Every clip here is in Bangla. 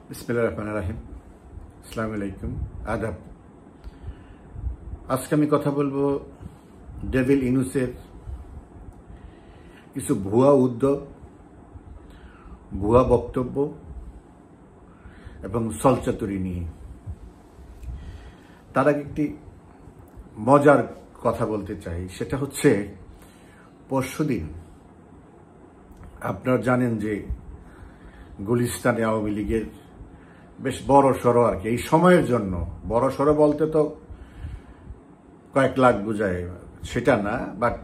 बिस्मिल्लाहिर्रहमानिर्रहीम। अस्सलामु अलैकुम, आदाब। আজকে আমি কথা বলবো ডেভিল ইনুসের কিছু ভুয়া উদ্যোগ, ভুয়া বক্তব্য এবং ছলচাতুরি নিয়ে। তার আগে একটি মজার কথা বলতে চাই, সেটা হচ্ছে পরশুদিন আপনারা জানেন যে গুলিস্তানে আওয়ামী লীগের বেশ বড় সড়ো আর কি, এই সময়ের জন্য বড় সড়ো বলতে তো কয়েক লাখ বোঝায় সেটা না, বাট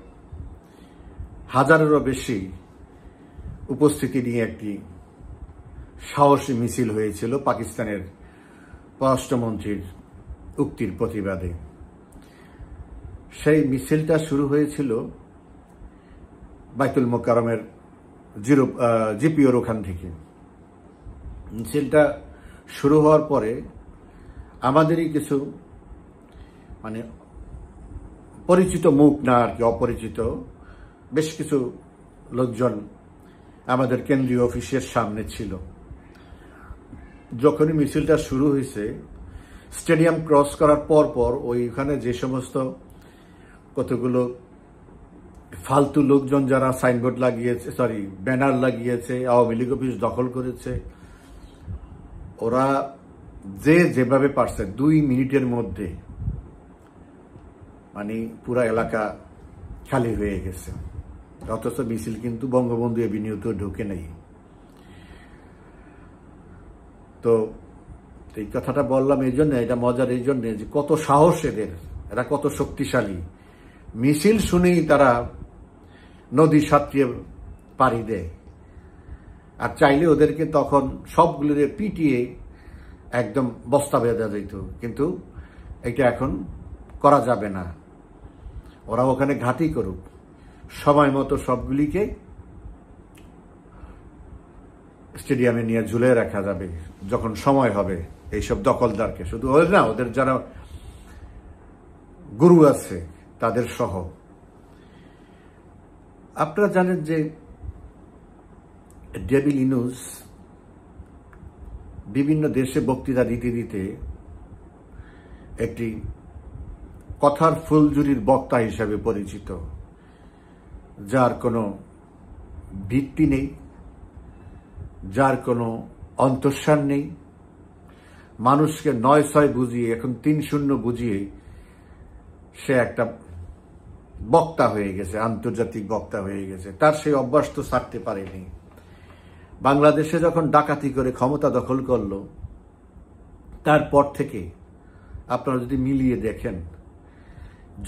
হাজারেরও বেশি উপস্থিতি নিয়ে একটি সাহসী মিছিল হয়েছিল পাকিস্তানের পররাষ্ট্রমন্ত্রীর উক্তির প্রতিবাদে। সেই মিছিলটা শুরু হয়েছিল বাইতুল মোকাররমের জিপিওর ওখান থেকে। মিছিলটা শুরু হওয়ার পরে আমাদেরই কিছু পরিচিত মুখ না আর কি, অপরিচিত বেশ কিছু লোকজন আমাদের কেন্দ্রীয় অফিসের সামনে ছিল। যখনই মিছিলটা শুরু হয়েছে, স্টেডিয়াম ক্রস করার পর ওইখানে যে সমস্ত কতগুলো ফালতু লোকজন যারা সাইনবোর্ড লাগিয়েছে, ব্যানার লাগিয়েছে, আওয়ামী লীগ অফিস দখল করেছে, ওরা যেভাবে পারছে 2 মিনিটের মধ্যে পুরা এলাকা খালি হয়ে গেছে। অথচ মিছিল কিন্তু বঙ্গবন্ধু এভিনিউতে ঢুকে নেই। তো এই কথাটা বললাম এই জন্য, এটা মজার এই জন্য যে কত সাহস এদের, এরা কত শক্তিশালী। মিছিল শুনেই তারা নদী সাঁতরিয়ে পাড়ি দেয়, আর চাইলে ওদেরকে তখন সবগুলোরে পিটিয়ে একদম বস্তা বেঁধে যেত, কিন্তু এটা এখন করা যাবে না। ওরা ওখানে ঘাঁটি করুক, সময় মতো সবগুলিকে স্টেডিয়ামে নিয়ে ঝুলে রাখা যাবে যখন সময় হবে। এইসব দখলদারকে, শুধু ওদের না, ওদের যারা গুরু আছে তাদের সহ। আপনারা জানেন যে ডেভিল ইনুস বিভিন্ন দেশে বক্তৃতা দিতে একটি কথার ফুলঝুরির বক্তা হিসাবে পরিচিত, যার কোনো ভিত্তি নেই, যার কোনো অন্তঃসার নেই। মানুষকে 9-6 বুঝিয়ে, এখন 3-0 বুঝিয়ে সে একটা বক্তা হয়ে গেছে, আন্তর্জাতিক বক্তা হয়ে গেছে। তার সেই অভ্যাস তো ছাড়তে পারেনি। বাংলাদেশে যখন ডাকাতি করে ক্ষমতা দখল করলো, তারপর থেকে আপনারা যদি মিলিয়ে দেখেন,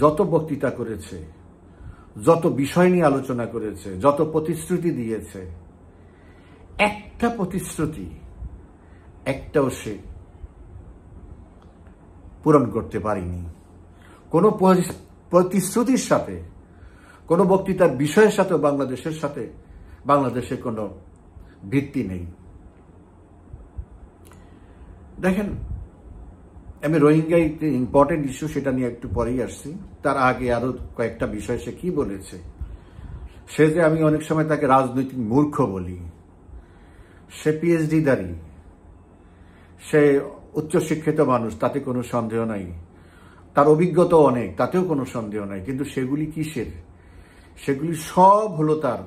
যত বক্তৃতা করেছে, যত বিষয় নিয়ে আলোচনা করেছে, যত প্রতিশ্রুতি দিয়েছে, একটা প্রতিশ্রুতি একটাও সে পূরণ করতে পারেনি। কোনো প্রতিশ্রুতির সাথে, কোনো বক্তৃতার বিষয়ের সাথে বাংলাদেশের কোনো ভিত্তি নেই। দেখেন, আমি রোহিঙ্গা ইম্পর্টেন্ট ইস্যু, সেটা নিয়ে একটু পরেই আসছি। তার আগে আরো কয়েকটা বিষয় সে কি বলেছে। সে যে, আমি অনেক সময় তাকে রাজনৈতিক মূর্খ বলি। সে পিএইচডি দারি, সে উচ্চশিক্ষিত মানুষ, তাতে কোনো সন্দেহ নাই। তার অভিজ্ঞতাও অনেক, তাতেও কোনো সন্দেহ নাই। কিন্তু সেগুলি কিসের? সেগুলি সব হলো তার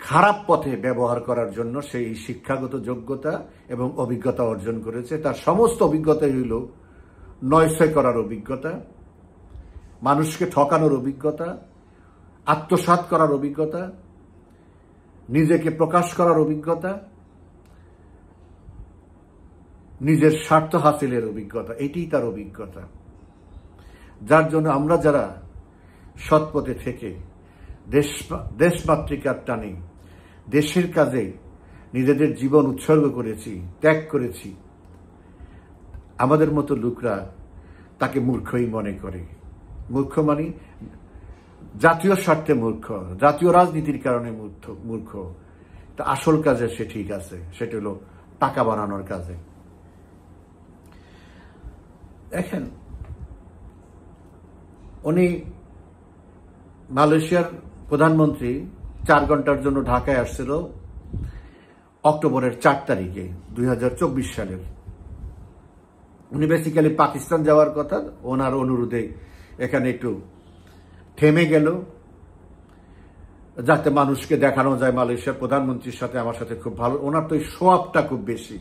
খারাপ পথে ব্যবহার করার জন্য সেই শিক্ষাগত যোগ্যতা এবং অভিজ্ঞতা অর্জন করেছে। তার সমস্ত অভিজ্ঞতাই হইল নয়ছয় করার অভিজ্ঞতা, মানুষকে ঠকানোর অভিজ্ঞতা, আত্মসাৎ করার অভিজ্ঞতা, নিজেকে প্রকাশ করার অভিজ্ঞতা, নিজের স্বার্থ হাসিলের অভিজ্ঞতা। এটিই তার অভিজ্ঞতা, যার জন্য আমরা যারা সৎপথে থেকে দেশমাতৃকার টানে দেশের কাজে নিজেদের জীবন উৎসর্গ করেছি, ত্যাগ করেছি, আমাদের মতো লোকরা তাকে মূর্খই মনে করে। মূর্খ জাতীয় স্বার্থে মূর্খ, জাতীয় রাজনীতির কারণে মূর্খ। তা আসল কাজে সে ঠিক আছে, সেটা হলো টাকা বানানোর কাজে। দেখেন, উনি মালয়েশিয়ার প্রধানমন্ত্রী 4 ঘন্টার জন্য ঢাকায় আসছিল অক্টোবরের 4 তারিখে 2024 সালের। উনি বেসিক্যালি পাকিস্তান যাওয়ার কথা, ওনার অনুরোধে এখানে একটু থেমে গেল, যাতে মানুষকে দেখানো যায় মালয়েশিয়ার প্রধানমন্ত্রীর সাথে আমার সাথে খুব ভালো। ওনার তো এই শোআপটা খুব বেশি,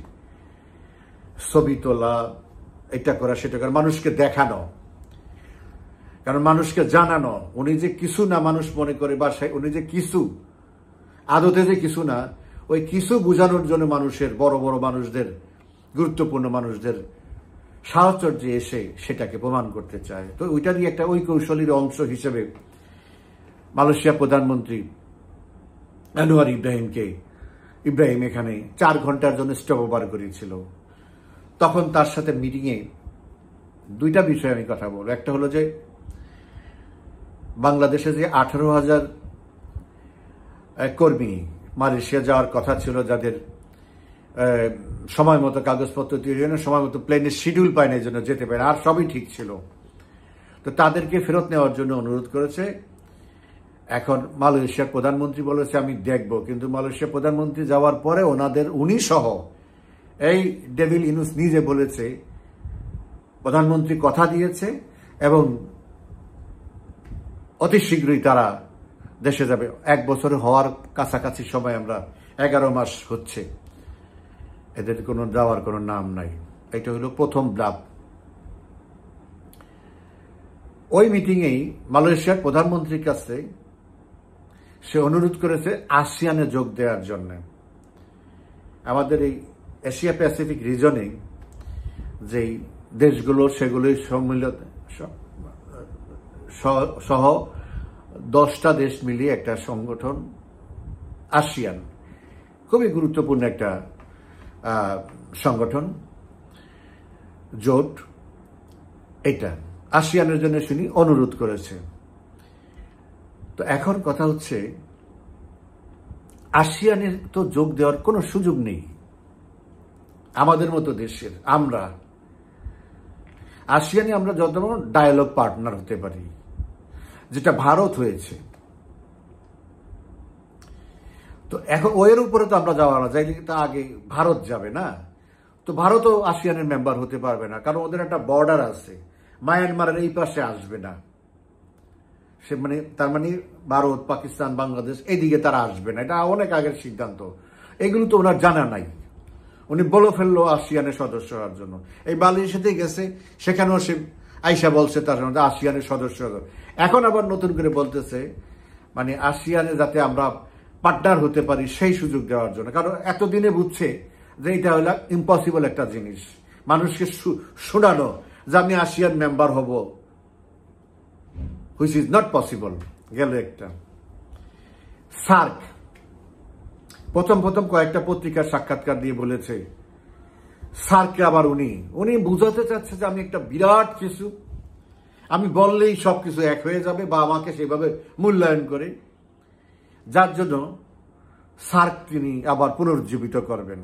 ছবি তোলা, এটা করা সেটা করা, মানুষকে দেখানো, কারণ মানুষকে জানানো উনি যে কিছু না মানুষ মনে করে, বা উনি যে কিছু আদতে যে কিছু না, ওই কিছু বোঝানোর জন্য মানুষের বড় বড় মানুষদের, গুরুত্বপূর্ণ মানুষদের সাহচর্যে এসে সেটাকে প্রমাণ করতে চায়। তো ওইটারই একটা ওই কৌশলীর অংশ হিসেবে মালয়েশিয়া প্রধানমন্ত্রী আনোয়ার ইব্রাহিম এখানে 4 ঘন্টার জন্য স্টপ ওভার করেছিল। তখন তার সাথে মিটিংয়ে 2টা বিষয়ে আমি কথা বলবো। একটা হলো যে বাংলাদেশে যে 18,000 কর্মী মালয়েশিয়া যাওয়ার কথা ছিল, যাদের সময় মতো কাগজপত্র তৈরি হয় না, সময় মতো প্লেনের শিডিউল পায় না, এই জন্য যেতে পারে, আর সবই ঠিক ছিল, তো তাদেরকে ফেরত নেওয়ার জন্য অনুরোধ করেছে। এখন মালয়েশিয়ার প্রধানমন্ত্রী বলেছে আমি দেখব, কিন্তু মালয়েশিয়ার প্রধানমন্ত্রী যাওয়ার পরে উনি সহ এই ডেভিল ইনুস নিজে বলেছে প্রধানমন্ত্রী কথা দিয়েছে এবং অতি শীঘ্রই তারা দেশে যাবে। 1 বছর হওয়ার কাছাকাছি সময়, আমরা 11 মাস হচ্ছে, এদের কোনো যাওয়ার কোনো নাম নাই। এটা হলো প্রথম ব্লাব। ওই মিটিংয়েই মালয়েশিয়ার প্রধানমন্ত্রীর কাছে সে অনুরোধ করেছে আসিয়ানে যোগ দেওয়ার জন্য। আমাদের এই এশিয়া প্যাসিফিক রিজনে যেই দেশগুলো, সেগুলোই সম্মিলিত সহ 10টা দেশ মিলিয়ে একটা সংগঠন আসিয়ান, খুবই গুরুত্বপূর্ণ একটা সংগঠন, জোট। এটা আসিয়ানের জন্য শুনি অনুরোধ করেছে। তো এখন কথা হচ্ছে, আসিয়ানের তো যোগ দেওয়ার কোনো সুযোগ নেই আমাদের মতো দেশের। আমরা আসিয়ানে আমরা যত ডায়ালগ পার্টনার হতে পারি, যেটা ভারত হয়েছে। তো এখন ওর উপরে তো আমরা যাওয়া না, যাইলে তা আগে ভারত যাবে না, তো ভারতও আসিয়ানের মেম্বার হতে পারবে না, কারণ ওদের একটা বর্ডার আছে, মায়ানমারের এই পাশে আসবে না সে, মানে তার মানে ভারত, পাকিস্তান, বাংলাদেশ এইদিকে তারা আসবে না। এটা অনেক আগের সিদ্ধান্ত, এগুলো তো ওনার জানা নাই। উনি বলে ফেললো আসিয়ানের সদস্য হওয়ার জন্য। এই মালয়েশিয়াতে গেছে, সেখানেও সে আইসা বলছে তার জন্য আসিয়ানের সদস্য। এখন আবার নতুন করে বলতেছে মানে আসিয়ানে যাতে আমরা পার্টনার হতে পারি সেই সুযোগ দেওয়ার জন্য, কারণ এতদিনে বুঝছে যে এটা হলো ইম্পসিবল একটা জিনিস, মানুষকে শোনানো যে আমি আসিয়ান মেম্বার হব, হুইচ ইজ নট পসিবল। গেল একটা। সার্ক প্রথম কয়েকটা পত্রিকার সাক্ষাৎকার দিয়ে বলেছে সার্ককে আবার উনি বুঝাতে চাচ্ছে যে আমি একটা বিরাট কিছু, আমি বললেই সবকিছু এক হয়ে যাবে, বা আমাকে সেভাবে মূল্যায়ন করে, যার জন্য সার্ক তিনি আবার পুনরুজ্জীবিত করবেন।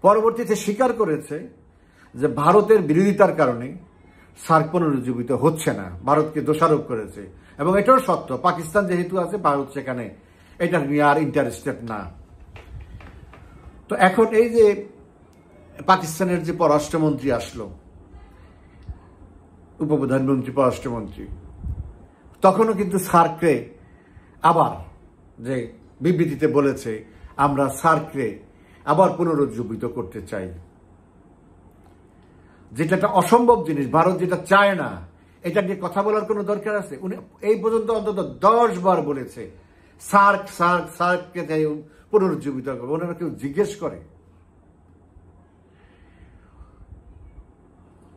পরবর্তীতে স্বীকার করেছে যে ভারতের বিরোধিতার কারণে সার্ক পুনরুজ্জীবিত হচ্ছে না, ভারতকে দোষারোপ করেছে। এবং এটাও সত্য, পাকিস্তান যেহেতু আছে, ভারত সেখানে এটা নিয়ে আর ইন্টারেস্টেড না। তো এখন এই যে পাকিস্তানের যে পররাষ্ট্রমন্ত্রী আসলো, উপপ্রধানমন্ত্রী, পররাষ্ট্রমন্ত্রী, তখনও কিন্তু সার্ককে আবার যে বিবৃতিতে বলেছে আমরা সার্ককে আবার পুনরুজ্জীবিত করতে চাই, যেটা একটা অসম্ভব জিনিস। ভারত যেটা চায় না, এটা নিয়ে কথা বলার কোনো দরকার আছে? উনি এই পর্যন্ত অন্তত 10 বার বলেছে সার্ককে চাই পুনরুজ্জীবিত করবে। ওনারা কেউ জিজ্ঞেস করে?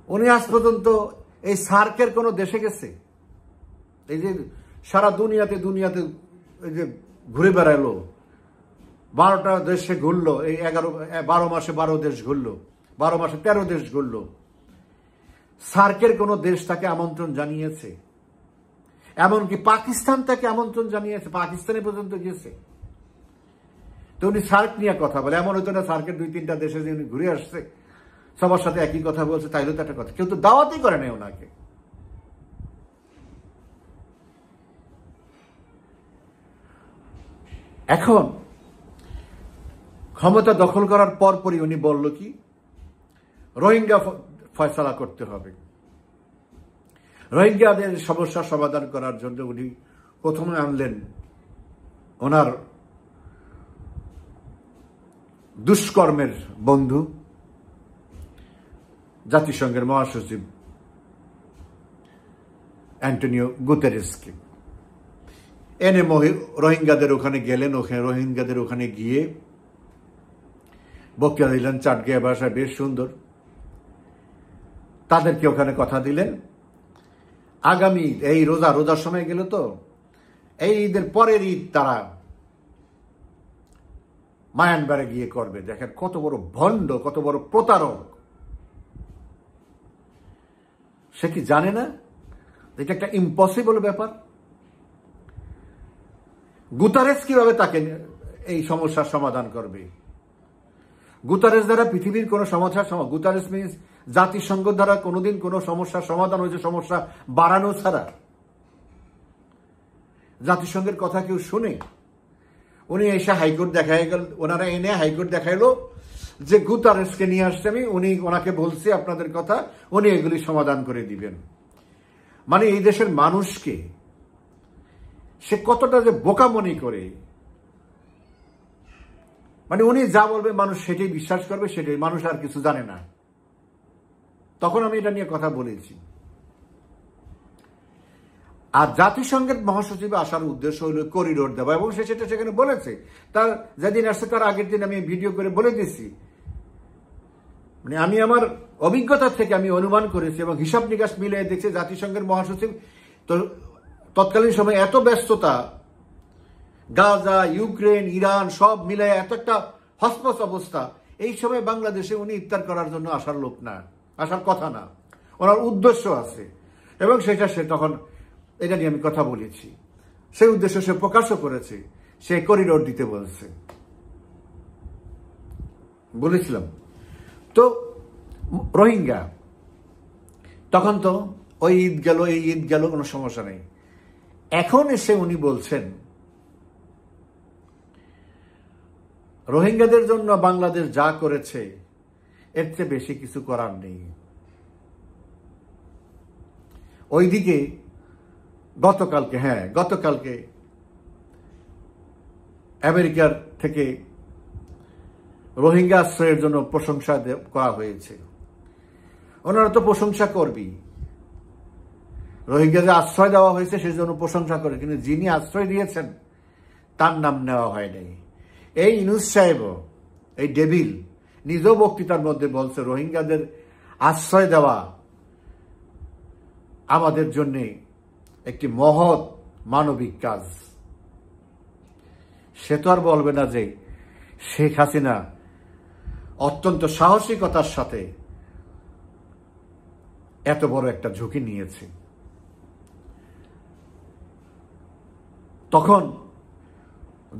উনি আজ পর্যন্ত এই সার্কের কোন দেশে গেছে? এই যে সারা দুনিয়াতে এই যে ঘুরে বেড়ালো, 12টা দেশে ঘুরলো, এই 12 মাসে 12 দেশ ঘুরলো, 12 মাসে 13 দেশ ঘুরলো। সার্কের কোন দেশ তাকে আমন্ত্রণ জানিয়েছে? এমনকি পাকিস্তান তাকে আমন্ত্রণ জানিয়েছে, পাকিস্তানে পর্যন্ত গেছে। তো উনি সার্ক নিয়ে কথা বলে, এমন হতো না সার্কের 2-3টা দেশে যে উনি ঘুরে আসছে, সবার সাথে একই কথা বলছে, তাইলে তো একটা কথা। কেউ তো দাওয়াতই করে নাই ওনাকে। এখন ক্ষমতা দখল করার পরপরই উনি বলল কি, রোহিঙ্গা ফয়সালা করতে হবে। রোহিঙ্গাদের সমস্যার সমাধান করার জন্য উনি প্রথমে আনলেন ওনার দুষ্কর্মের বন্ধু জাতিসংঘের মহাসচিব অ্যান্টনিও গুতেরেসকে এনে রোহিঙ্গাদের ওখানে গেলেন। রোহিঙ্গাদের ওখানে গিয়ে বক্তৃতা দিলেন চাটগিয়া ভাষায়, বেশ সুন্দর। তাদেরকে ওখানে কথা দিলেন আগামী এই রোজার সময় গেল তো, এই ঈদের পরের ঈদ তারা মায়ানমারে গিয়ে করবে। দেখেন কত বড় ভণ্ড, কত বড় প্রতারক। সে কি জানে না এটা একটা ইম্পসিবল ব্যাপার? গুতারেস কিভাবে তাকে এই সমস্যার সমাধান করবে? গুতারেস দ্বারা পৃথিবীর কোন সমস্যার গুতারেস মিনস জাতিসংঘ দ্বারা কোনোদিন কোনো সমস্যার সমাধান হয়েছে সমস্যা বাড়ানো ছাড়া? জাতিসংঘের কথা কেউ শুনে? উনি এসে হাইকোর্ট দেখাই গেল, ওনারা এনে হাইকোর্ট দেখাইলো যে গুতারেসকে নিয়ে আসছে আমি, উনি ওনাকে বলছি আপনাদের কথা, উনি এগুলি সমাধান করে দিবেন। মানে এই দেশের মানুষকে সে কতটা যে বোকামনি করে, মানে উনি যা বলবে মানুষ সেটাই বিশ্বাস করবে, সেটাই, মানুষ আর কিছু জানে না। তখন আমি এটা নিয়ে কথা বলেছি। আর জাতিসংঘের মহাসচিব আসার উদ্দেশ্য হলো করিডোর দেওয়া, এবং সে সেটা সেখানে বলেছে। তার যেদিন আসছে তার আগের দিন আমি ভিডিও করে বলে দিয়েছি। মানে আমি আমার অভিজ্ঞতা থেকে আমি অনুমান করেছি এবং হিসাব নিকাশ মিলিয়ে দেখছি জাতিসংঘের মহাসচিব তো তৎকালীন সময় এত ব্যস্ততা, গাজা, ইউক্রেন, ইরান সব মিলে এত একটা হসপস অবস্থা, এই সময় বাংলাদেশে উনি ইফতার করার জন্য আসার লোক না, আসার কথা না। ওনার উদ্দেশ্য আছে এবং সেটা সে তখন এটা নিয়ে আমি কথা বলেছি। সেই উদ্দেশ্য সে প্রকাশও করেছে, সে করিডোর দিতে বলছে, বলেছিলাম। তো রোহিঙ্গা তখন তো ওই ঈদ গেল, এই ঈদ গেল, কোনো সমস্যা নেই। এখন এসে উনি বলছেন রোহিঙ্গাদের জন্য বাংলাদেশ যা করেছে এর চেয়ে বেশি কিছু করার নেই। ওইদিকে গতকালকে আমেরিকার থেকে রোহিঙ্গা আশ্রয়ের জন্য প্রশংসা করা হয়েছে। ওনারা তো প্রশংসা করবি, রোহিঙ্গা যে আশ্রয় দেওয়া হয়েছে সেই জন্য প্রশংসা করে, কিন্তু যিনি আশ্রয় দিয়েছেন তার নাম নেওয়া হয় নাই। এই ইউনূস সাহেব, এই ডেভিল নিজেও বক্তৃতার মধ্যে বলছে রোহিঙ্গাদের আশ্রয় দেওয়া আমাদের জন্য একটি মহৎ মানবিক কাজ। সে তো আর বলবে না যে শেখ হাসিনা অত্যন্ত সাহসিকতার সাথে এত বড় একটা ঝুঁকি নিয়েছে।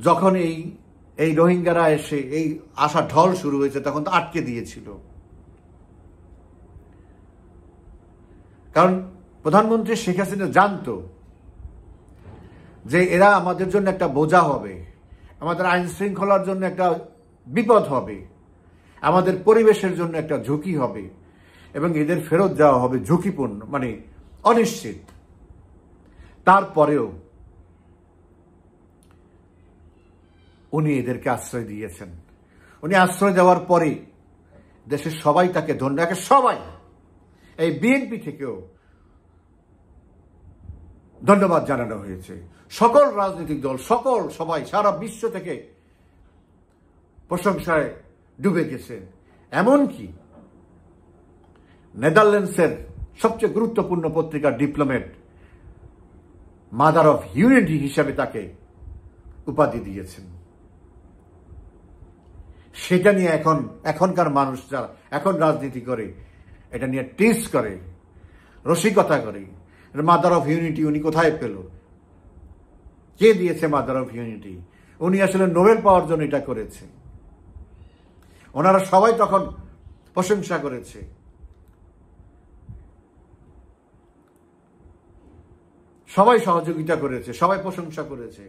যখন এই রোহিঙ্গারা এসে এই আশা ঢল শুরু হয়েছে তখন তো আটকে দিয়েছিল, কারণ প্রধানমন্ত্রী শেখ হাসিনা জানতো যে এরা আমাদের জন্য একটা বোঝা হবে, আমাদের আইন শৃঙ্খলার জন্য একটা বিপদ হবে, আমাদের পরিবেশের জন্য একটা ঝুঁকি হবে এবং এদের ফেরত দেওয়া হবে ঝুঁকিপূর্ণ, মানে অনিশ্চিত। তারপরেও উনি এদেরকে আশ্রয় দিয়েছেন। উনি আশ্রয় দেওয়ার পরে দেশের সবাই তাকে ধন্যবাদ, সবাই, এই বিএনপি থেকেও ধন্যবাদ জানানো হয়েছে, সকল রাজনৈতিক দল, সবাই সারা বিশ্ব থেকে প্রশংসায় ডুবে গেছে। এমনকি নেদারল্যান্ডসের সবচেয়ে গুরুত্বপূর্ণ পত্রিকার ডিপ্লোমেট মাদার অফ ইউনিটি হিসাবে তাকে উপাধি দিয়েছেন। সেটা নিয়ে এখনকার মানুষ যারা এখন রাজনীতি করে এটা নিয়ে টিজ করে, রসিকতা করে, মাদার অফ ইউনিটি উনি কোথায় পেল, কে দিয়েছে মাদার অফ ইউনিটি? উনি আসলে নোবেল পাওয়ার জন্য এটা করেছে। ওনারা সবাই তখন প্রশংসা করেছে। সবাই সহযোগিতা করেছে, সবাই প্রশংসা করেছে।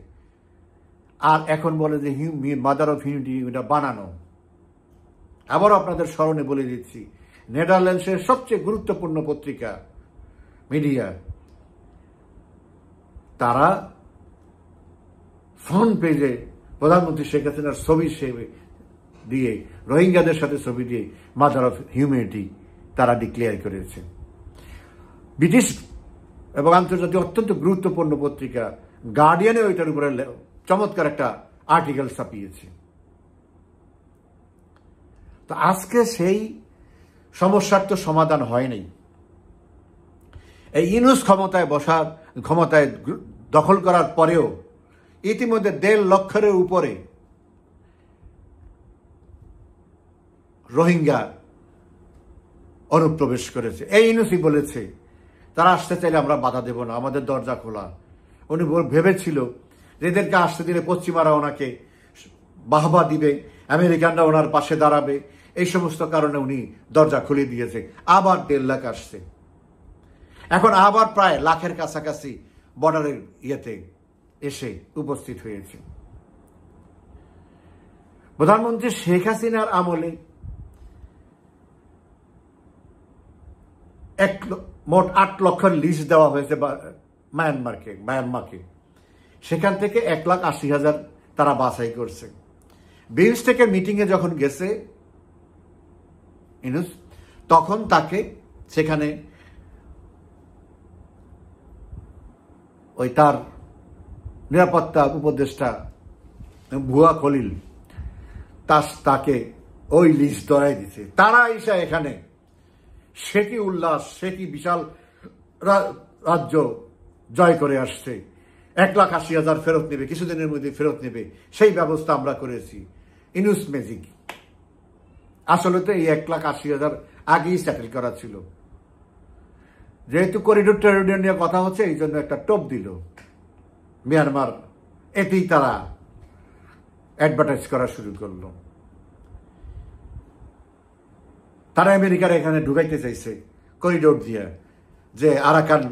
আর এখন বলে যে মাদার অফ ইউনিটি এটা বানানো। আবারও আপনাদের স্মরণে বলে দিচ্ছি, নেদারল্যান্ডসের সবচেয়ে গুরুত্বপূর্ণ পত্রিকা মিডিয়া, তারা ফ্রন্ট পেজে প্রধানমন্ত্রী শেখ হাসিনার ছবি দিয়ে, রোহিঙ্গাদের সাথে ছবি দিয়ে মাদার অফ হিউম্যানিটি তারা ডিক্লেয়ার করেছে। ব্রিটিশ এবং আন্তর্জাতিক অত্যন্ত গুরুত্বপূর্ণ পত্রিকা গার্ডিয়ানে ওইটার উপরে চমৎকার একটা আর্টিকেল ছাপিয়েছে। তো আজকে সেই সমস্যার তো সমাধান হয় নাই। এই ইউনূস ক্ষমতায় দখল করার পরেও ইতিমধ্যে 1.5 লক্ষের উপরে রোহিঙ্গা অনুপ্রবেশ করেছে। এই ইউনূসই বলেছে তারা আসতে চাইলে আমরা বাধা দেব না, আমাদের দরজা খোলা। উনি ভেবেছিল যে এদেরকে আসতে দিলে পশ্চিমারা ওনাকে বাহবা দিবে, আমেরিকানরা ওনার পাশে দাঁড়াবে, এই সমস্ত কারণে উনি দরজা খুলে দিয়েছে। আবার 1.5 লাখ আসছে, এখন আবার প্রায় লাখের কাছাকাছি বর্ডারের ইয়েতে এসে উপস্থিত হয়েছে। প্রধানমন্ত্রী শেখ হাসিনার আমলে মোট 8 লক্ষের লিস্ট দেওয়া হয়েছে মায়ানমারকে। সেখান থেকে 1,80,000 তারা বাছাই করছে। বিমস্টেকের মিটিংয়ে যখন গেছে ইউনূস, তখন তাকে সেখানে ওই তার নিরাপত্তা উপদেষ্টা ভুয়া খলিল তাকে ওই লিস্ট ধরাই দিছে। তারা এসে এখানে সে কি উল্লাস, সে কি বিশাল রাজ্য জয় করে আসছে, 1,80,000 ফেরত নেবে, কিছুদিনের মধ্যে ফেরত নেবে, সেই ব্যবস্থা আমরা করেছি। ইউনূস ম্যাজিক। আসলে তো এই 1,80,000 আগেই সেটেল করা ছিল। যেহেতু করিডোর টেরিডোর নিয়ে কথা হচ্ছে, এই জন্য একটা টোপ দিল মিয়ানমার, এতেই তারা অ্যাডভার্টাইজ করা শুরু করলো। তারা আমেরিকার এখানে ঢুকাইতে চাইছে করিডোর দিয়ে, যে আরাকান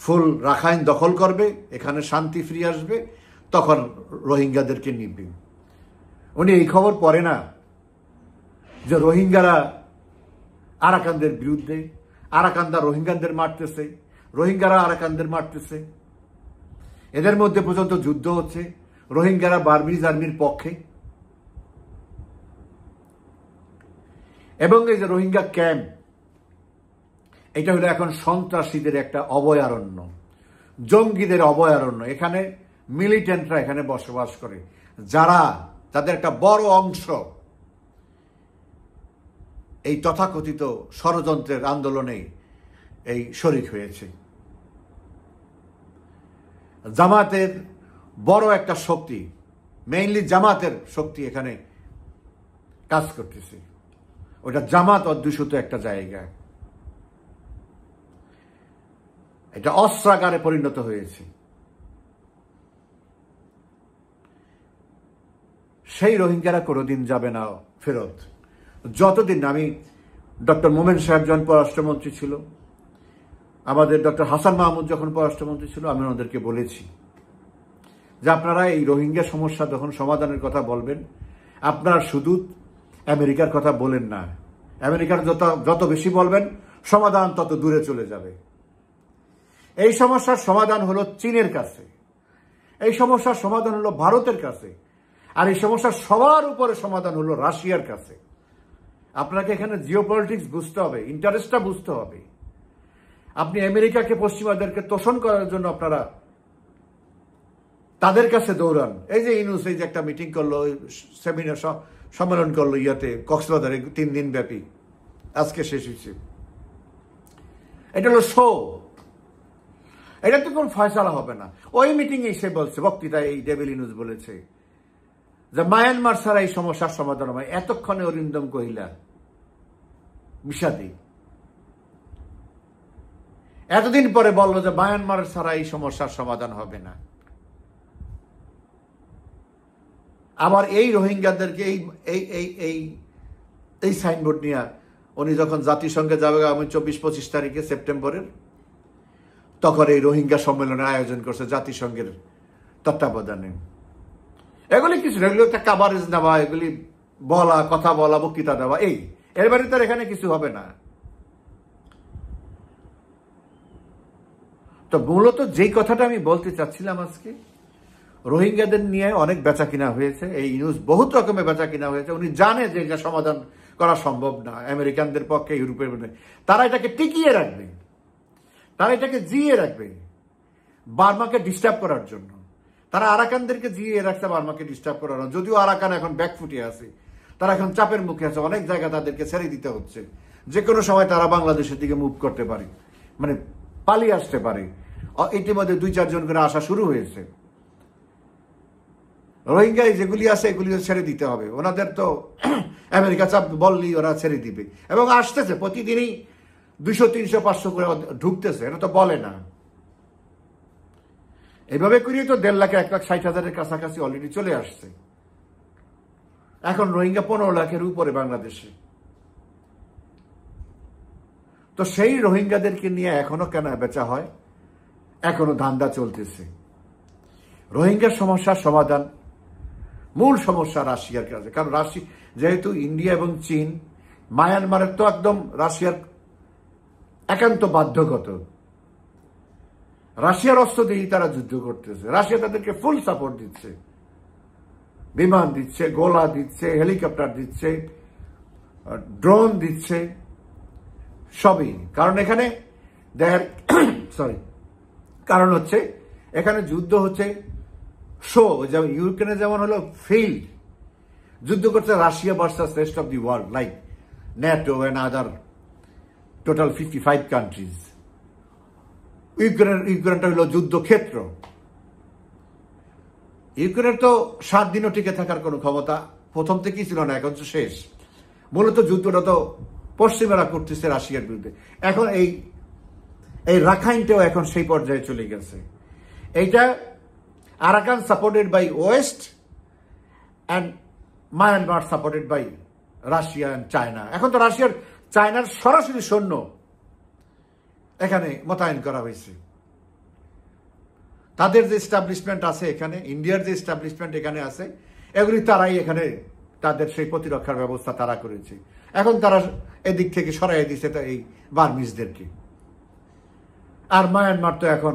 ফুল রাখাইন দখল করবে, এখানে শান্তি ফিরে আসবে, তখন রোহিঙ্গাদেরকে নিবে। উনি এই খবর পড়ে না যে রোহিঙ্গারা আরাকানদের বিরুদ্ধে, আরাকানরা রোহিঙ্গাদের মারতেছে, রোহিঙ্গারা আরাকানদের মারতেছে, এদের মধ্যে পর্যন্ত যুদ্ধ হচ্ছে, রোহিঙ্গারা বার্মিজ আর্মির পক্ষে। এবং এই যে রোহিঙ্গা ক্যাম্প, এটা হলো এখন সন্ত্রাসীদের একটা অভয়ারণ্য, জঙ্গিদের অভয়ারণ্য। এখানে মিলিটেন্টরা এখানে বসবাস করে, যাদের একটা বড় অংশ এই তথাকথিত ষড়যন্ত্রের আন্দোলনে এই শরিক হয়েছে। জামাতের বড় একটা শক্তি, মেইনলি জামাতের শক্তি এখানে কাজ করতেছে। ওটা জামাত অধ্যুষিত একটা জায়গা, এটা অস্ত্রাগারে পরিণত হয়েছে। সেই রোহিঙ্গারা কোনোদিন যাবে না ফেরত, যতদিন আমি ডক্টর মোমেন সাহেব যখন পররাষ্ট্রমন্ত্রী ছিল, আমাদের ডক্টর হাসান মাহমুদ যখন পররাষ্ট্রমন্ত্রী ছিল, আমি ওনাদেরকে বলেছি যে আপনারা এই রোহিঙ্গা সমস্যা যখন সমাধানের কথা বলবেন, আপনারা শুধু আমেরিকার কথা বলেন না। আমেরিকার যত বেশি বলবেন, সমাধান তত দূরে চলে যাবে। এই সমস্যার সমাধান হলো চীনের কাছে, এই সমস্যার সমাধান হলো ভারতের কাছে, আর এই সমস্যার সবার উপরে সমাধান হলো রাশিয়ার কাছে। আপনাকে এখানে জিওপলিটিক্স বুঝতে হবে, ইন্টারেস্টটা বুঝতে হবে। আপনি আমেরিকাকে, পশ্চিমাদেরকে তোষণ করার জন্য আপনারা তাদের কাছে দৌড়ান। এই যে ইউনূস এই যে একটা মিটিং করলো, সেমিনার সম্মেলন করলো ইয়াতে কক্সবাজারে 3 দিন ব্যাপী, আজকে শেষ হয়েছে। এটা হলো শো, এটা তো কোনো ফয়সালা হবে না। ওই মিটিং এ সে বলছে, বক্তৃতায় এই ডেভিল ইউনূস বলেছে যে মায়ানমার ছাড়া এই সমস্যার সমাধান হয়। এতক্ষণে অরিন্দম কহিলা বিষাদী এতদিন পরে বললো যে মায়ানমার ছাড়া এই সমস্যার সমাধান হবে না। আবার এই রোহিঙ্গাদেরকে এই সাইনবোর্ড নিয়ে উনি যখন জাতিসংঘে যাবে আগামী 24-25 তারিখে সেপ্টেম্বরের, তখন এই রোহিঙ্গা সম্মেলনের আয়োজন করছে জাতিসংঘের তত্ত্বাবধানে। এগুলি কিছু না, এগুলি একটা কাভারেজ নেওয়া, এগুলি বলা, কথা বলা, বক্তৃতা দেওয়া, এর বাইরে তার এখানে কিছু হবে না। তো মূলত যেই কথাটা আমি বলতে চাচ্ছিলাম আজকে, রোহিঙ্গাদের নিয়ে অনেক বেচা কিনা হয়েছে, এই নিউজ বহুত রকমের বেচা কিনা হয়েছে। উনি জানে যে এটা সমাধান করা সম্ভব না আমেরিকানদের পক্ষে, ইউরোপের মধ্যে। তারা এটাকে টিকিয়ে রাখবে, তারা এটাকে জিয়ে রাখবে বার্মাকে ডিস্টার্ব করার জন্য। তারা আরাকানদেরকে জিয়ে রাখছে বার্মাকে ডিস্টার্ব করার জন্য। যদিও আরাকান এখন ব্যাকফুটে আছে, তারা এখন চাপের মুখে আছে, অনেক জায়গা তাদেরকে ছেড়ে দিতে হচ্ছে। যে কোনো সময় তারা বাংলাদেশের দিকে মুভ করতে পারে, মানে পালিয়ে আসতে পারে। ইতিমধ্যে 2-4 জন করে আসা শুরু হয়েছে। রোহিঙ্গা যেগুলি আছে এগুলিও ছেড়ে দিতে হবে। ওনাদের তো আমেরিকা চাপ বললেই ওরা ছেড়ে দিবে, এবং আসতেছে প্রতিদিনই 200, 300, 500 করে ঢুকতেছে। এটা তো বলে না। এইভাবে করিয়ে তো 1.5 লাখ, 1,60,000-এর কাছাকাছি অলরেডি চলে আসছে। এখন রোহিঙ্গা 15 লাখের উপরে বাংলাদেশে। তো সেই রোহিঙ্গাদেরকে নিয়ে এখনো কেন বেচা হয়, এখনো ধান্দা চলতেছে। রোহিঙ্গার সমস্যার সমাধান, মূল সমস্যা রাশিয়ার কাছে। কারণ যেহেতু ইন্ডিয়া এবং চীন, মায়ানমারের তো একদম রাশিয়ার একান্ত বাধ্যগত। রাশিয়ার অস্ত্র দিয়েই তারা যুদ্ধ করতেছে। রাশিয়া তাদেরকে ফুল সাপোর্ট দিচ্ছে, বিমান দিচ্ছে, গোলা দিচ্ছে, হেলিকপ্টার দিচ্ছে, ড্রোন দিচ্ছে, সবই। কারণ এখানে কারণ হচ্ছে এখানে যুদ্ধ হচ্ছে যেমন ইউক্রেনে যেমন হলো ফিল্ড যুদ্ধ করছে Russia versus rest of the world, like NATO and other total 55 countries. ইউক্রেনটা হলো যুদ্ধক্ষেত্র। ইউক্রেনের তো 7 দিনও টিকে থাকার কোনো ক্ষমতা প্রথম থেকেই ছিল না, এখন তো শেষ। মূলত যুদ্ধটা তো পশ্চিমারা করতেছে রাশিয়ার বিরুদ্ধে। এখন এই রাখাইনটাও এখন সেই পর্যায়ে চলে গেছে। এইটা Arakan supported by west and Myanmar supported by Russia and China. এখন তো চায়নার সরাসরি সৈন্য এখানে মোতায়েন করা হয়েছে। তাদের যে এস্টাবলিশমেন্ট আছে এখানে, ইন্ডিয়ার যে এস্টাবলিশমেন্ট এখানে আছে, এগুলি তারাই এখানে তাদের সেই প্রতিরক্ষার ব্যবস্থা তারা করেছে। এখন তারা এদিক থেকে সরাই দিচ্ছে এই বার্মিজদেরকে। আর মায়ানমার তো এখন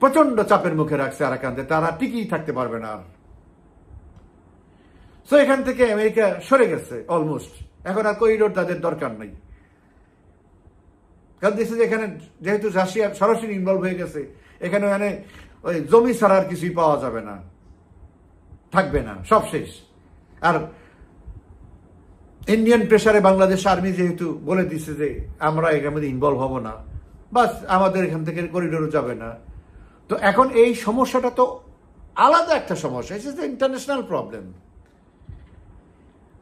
প্রচন্ড চাপের মুখে রাখছে আরাকানদের, তারা টিকেই থাকতে পারবে না আর। সো এখান থেকে আমেরিকা সরে গেছে অলমোস্ট। এখন আর করিডোর তাদের দরকার নাই। কারণ দেশে এখানে যেহেতু রাশিয়া সরাসরি ইনভলভ হয়ে গেছে, এখানে ওই জমি ছাড়া আর কিছুই পাওয়া যাবে না, থাকবে না, সব শেষ। আর ইন্ডিয়ান প্রেসারে বাংলাদেশ আর্মি যেহেতু বলে দিচ্ছে যে আমরা এখানে মধ্যে ইনভলভ হব না, বাস আমাদের এখান থেকে করিডোরও যাবে না। তো এখন এই সমস্যাটা তো আলাদা একটা সমস্যা, ইটস দ্য ইন্টারন্যাশনাল প্রবলেম।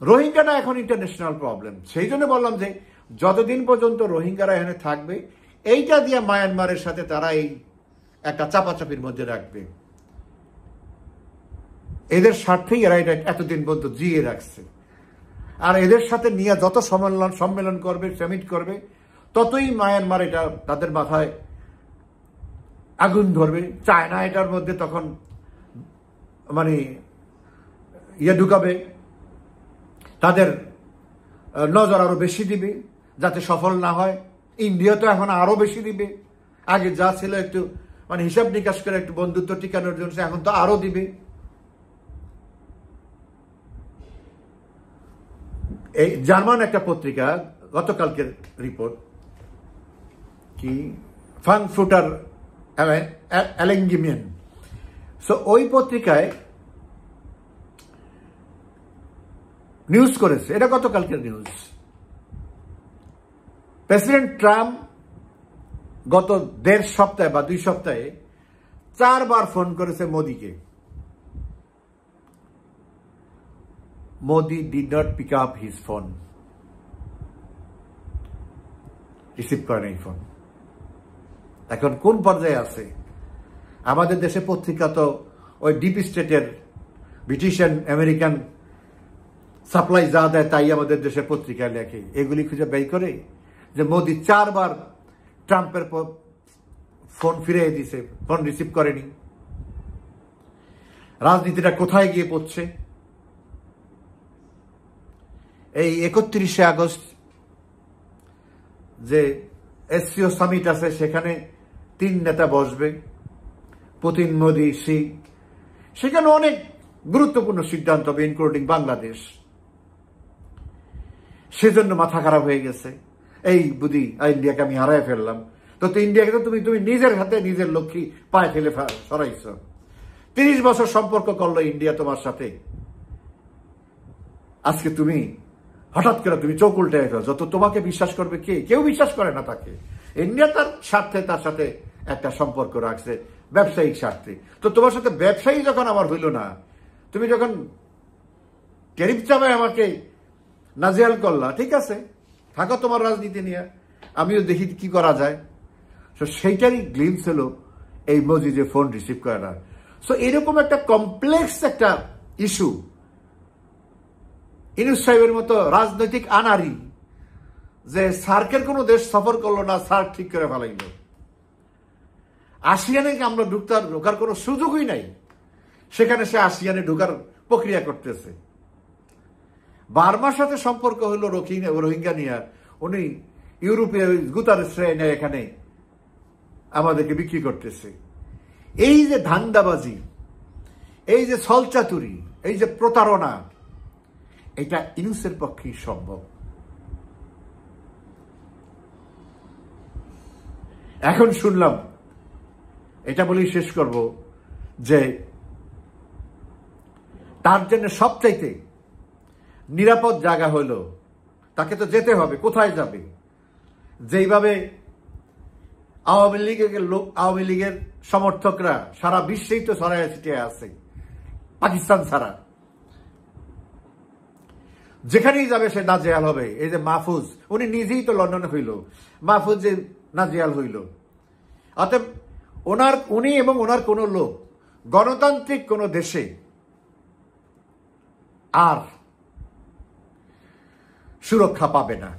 রোহিঙ্গাটা এখন ইন্টারন্যাশনাল প্রবলেম। সেই জন্য বললাম যে যতদিন পর্যন্ত রোহিঙ্গারা এখানে থাকবে, এইটা দিয়ে মায়ানমারের সাথে তারা এই একটা চাপাচাপির মধ্যে রাখবে। এদের স্বার্থেই এরা এটা এতদিন পর্যন্ত জিয়ে রাখছে। আর এদের সাথে নিয়ে যত সম্মেলন করবে, সামিট করবে, ততই মায়ানমার এটা তাদের মাথায় আগুন ধরবে। চায়না এটার মধ্যে তখন মানে ঢুকাবে, তাদের নজর আরো বেশি দিবে যাতে সফল না হয়। ইন্ডিয়া তো এখন আরো বেশি দিবে। আগে যা ছিল একটু মানে হিসাব নিকাশ করে একটু বন্ধুত্ব টিকানোর জন্য, এখন তো আরো দিবে। এই জার্মান একটা পত্রিকা গতকালকের রিপোর্ট কি ফ্রাঙ্কফুর্টার অ্যালেঙ্গিমিয়ান, সো ওই পত্রিকায় নিউজ করেছে, এটা গতকালকের নিউজ। প্রেসিডেন্ট ট্রাম্প গত 1.5 সপ্তাহে বা 2 সপ্তাহে 4 বার ফোন করেছে মোদিকে। Modi did not pick up his phone, receive করেন এই ফোন। এখন কোন পর্যায়ে আছে? আমাদের দেশে পত্রিকা তো ওই ডিপ স্টেটের ব্রিটিশ আমেরিকান সাপ্লাই যা দেয় তাই আমাদের দেশের পত্রিকায় লেখে। এগুলি খুঁজে বের করে যে মোদি 4 বার ট্রাম্পের ফোন ফিরিয়ে দিছে, ফোন রিসিভ করেনি। রাজনীতিটা কোথায় গিয়ে পড়ছে? এই 31শে আগস্ট যে এসসিও সামিট আছে, সেখানে 3 নেতা বসবে, পুতিন, মোদি, শি। সেখানে অনেক গুরুত্বপূর্ণ সিদ্ধান্ত হবে, ইনক্লুডিং বাংলাদেশ। সেজন্য মাথা খারাপ হয়ে গেছে, এই বুদ্ধি ইন্ডিয়াকে আমি হারাই ফেললাম। তো ইন্ডিয়াকে তো তুমি নিজের হাতে নিজের লক্ষ্মী পায়ে ফেলে সরাইছ। 30 বছর সম্পর্ক করলো ইন্ডিয়া তোমার সাথে, আজকে তুমি হঠাৎ করে তুমি চোখ উল্টে ফেলছো। তো তোমাকে বিশ্বাস করবে কে? কেউ বিশ্বাস করে না তাকে। ইন্ডিয়া তার স্বার্থে তার সাথে একটা সম্পর্ক রাখছে, ব্যবসায়িক স্বার্থে। তো তোমার সাথে ব্যবসায়ী যখন আমার হইল না, তুমি যখন ট্যারিফ চাপায় আমাকে নাজেহাল করলা, ঠিক আছে, থাকো তোমার রাজনীতি নিয়ে, আমিও দেখি কি করা যায়। তো সেইটারই গ্লিমস হলো এই মোদি যে ফোন রিসিভ করে না। সো এরকম একটা কমপ্লেক্স একটা ইস্যু, ইউনূস সাহেবের মতো রাজনৈতিক আনারি যে সার্কের কোনো দেশ সফর করলো না, সার্ক ঠিক করে ফেলাইল। আসিয়ানে আমরা ঢোকার কোনো সুযোগই নাই, সেখানে সে আসিয়ানে ঢোকার প্রক্রিয়া করতেছে। বার্মার সাথে সম্পর্ক হলো রোহিঙ্গা নিয়ে, উনি ইউরোপে গুতারেস নিয়ে এখানে আমাদেরকে বিক্রি করতেছে। এই যে ধান্দাবাজি, এই যে ছলচাতুরি, এই যে প্রতারণা, এটা ইউনূসের পক্ষেই সম্ভব। এখন শুনলাম, এটা বলেই শেষ করব, যে তার জন্য সবচাইতে নিরাপদ জায়গা হলো, তাকে তো যেতে হবে। কোথায় যাবে? যেইভাবে আওয়ামী লীগের সমর্থকরা সারা বিশ্বেই তো ছড়ায় ছিটিয়ে আছে, পাকিস্তান ছাড়া যেখানেই যাবে সে নাজেহাল হবে। এই যে মাহফুজ, উনি নিজেই তো লন্ডনে হইল, মাহফুজ যে নাজেহাল হইল। অতএব উনি এবং ওনার কোন লোক গণতান্ত্রিক কোন দেশে আর সুরক্ষা পাবে না,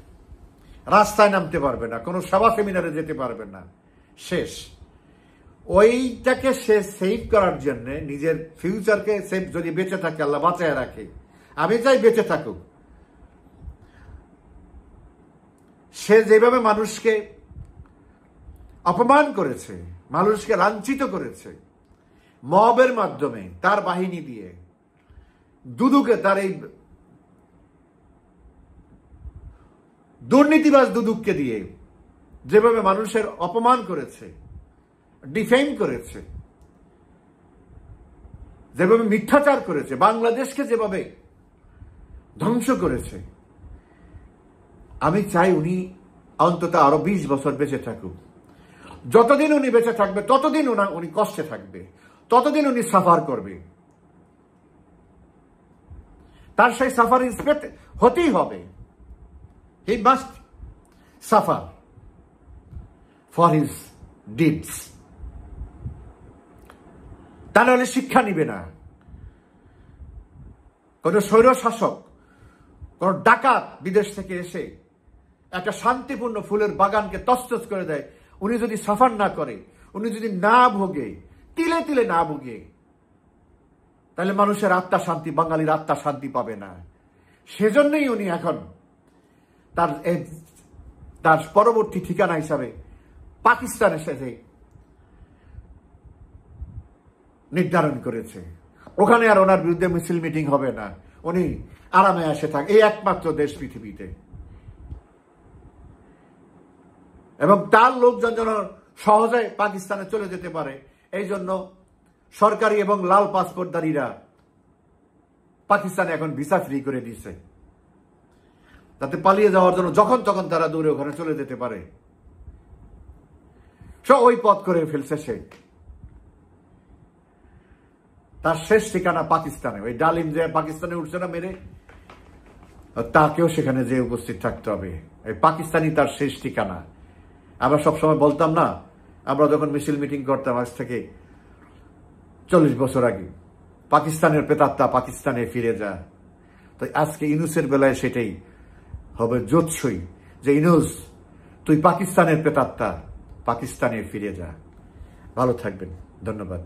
রাস্তায় নামতে পারবে না, কোনো সভা সেমিনারে যেতে পারবে না, শেষ। ওইটাকে সে সেভ করার জন্য, নিজের ফিউচারকে সেভ, যদি বেঁচে থাকে, আল্লাহ বাঁচায় রাখে, আমি চাই বেঁচে থাকুক। সে যেভাবে মানুষকে অপমান করেছে, মানুষকে লাঞ্ছিত করেছে মবের মাধ্যমে, তার বাহিনী দিয়ে, দুদুকে, তার এই দুর্নীতিবাজ দুদুককে দিয়ে যেভাবে মানুষের অপমান করেছে, ডিফেম করেছে, যেভাবে মিথ্যাচার করেছে, বাংলাদেশকে যেভাবে ধ্বংস করেছে, আমি চাই উনি অন্তত আরো 20 বছর বেঁচে থাকুক। যতদিন উনি বেঁচে থাকবে ততদিন উনি কষ্টে থাকবে, ততদিন উনি সাফার করবে। তার সেই সাফারিং হতেই হবে। He must suffer for his deeds. তা নাহলে শিক্ষা নিবে না। কোন স্বৈর শাসক, কোন ডাকাত বিদেশ থেকে এসে একটা শান্তিপূর্ণ ফুলের বাগানকে তছনছ করে দেয়, উনি যদি সাফার না করে, উনি যদি না ভোগে, তিলে তিলে না ভোগে, তাহলে মানুষের আত্মা শান্তি, বাঙালির আত্মা শান্তি পাবে না। সেজন্যই উনি এখন তার পরবর্তী ঠিকানা হিসাবে পাকিস্তানের সাথে নির্ধারণ করেছে। ওখানে আর ওনার বিরুদ্ধে মিছিল মিটিং হবে না, উনি আরামে আসে থাকে, এই একমাত্র দেশ পৃথিবীতে। এবং তার লোকজন যেন সহজে পাকিস্তানে চলে যেতে পারে, এই জন্য সরকারি এবং লাল পাসপোর্টধারীরা পাকিস্তানে এখন ভিসা ফ্রি করে দিচ্ছে, যাতে পালিয়ে যাওয়ার জন্য যখন তখন তারা দূরে ওখানে চলে যেতে পারে। ওই পথ করে ফেলছে সে। তার শেষ ঠিকানা পাকিস্তানে। ওই ডালিম যে পাকিস্তানে উঠছে না মেরে, তাকেও সেখানে যে উপস্থিত থাকতে হবে। এই পাকিস্তানি তার শেষ ঠিকানা। আমরা সবসময় বলতাম না, আমরা যখন মিছিল মিটিং করতাম আজ থেকে 40 বছর আগে, পাকিস্তানের প্রেতাত্মা পাকিস্তানে ফিরে যা। তো আজকে ইউনূসের বেলায় সেটাই হবে জোৎসই, যে ইউনূস তুই পাকিস্তানের প্রেতাত্মা, পাকিস্তানে ফিরে যা। ভালো থাকবেন, ধন্যবাদ।